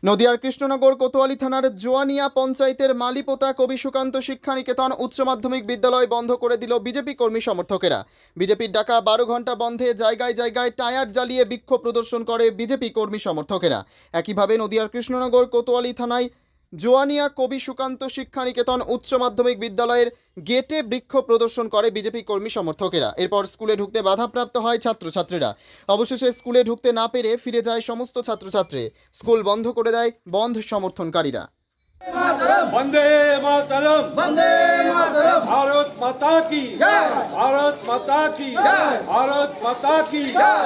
নদিয়ার কৃষ্ণনগর কোতোয়ালি থানার জোয়ানিয়া পঞ্চায়েতের মালিপোতা কবি সুকান্ত শিক্ষা নিকেতন উচ্চ মাধ্যমিক বিদ্যালয় বন্ধ করে দিল বিজেপি কর্মী সমর্থকেরা। বিজেপির ডাকা 12 ঘন্টা বন্ধে জায়গায় জায়গায় টায়ার জ্বালিয়ে বিক্ষোভ প্রদর্শন করে বিজেপি কর্মী সমর্থকেরা। একইভাবে নদিয়ার কৃষ্ণনগর কোতোয়ালি থানায় জোয়ানিয়া কবি সুকান্ত শিক্ষা নিকেতন উচ্চ মাধ্যমিক বিদ্যালয়ের গেটে বিক্ষোভ প্রদর্শন করে বিজেপি কর্মী সমর্থকেরা। এরপর স্কুলে ঢুকতে বাধাপ্রাপ্ত হয় ছাত্রছাত্রীরা। অবশেষে স্কুলে ঢুকতে না পেরে ফিরে যায় সমস্ত ছাত্রছাত্রী। স্কুল বন্ধ করে দেয় বন্ধ সমর্থনকারীরা। वंदे मातरम, वंदे मातरम, भारत माता की जय, भारत माता की जय, भारत माता की जय।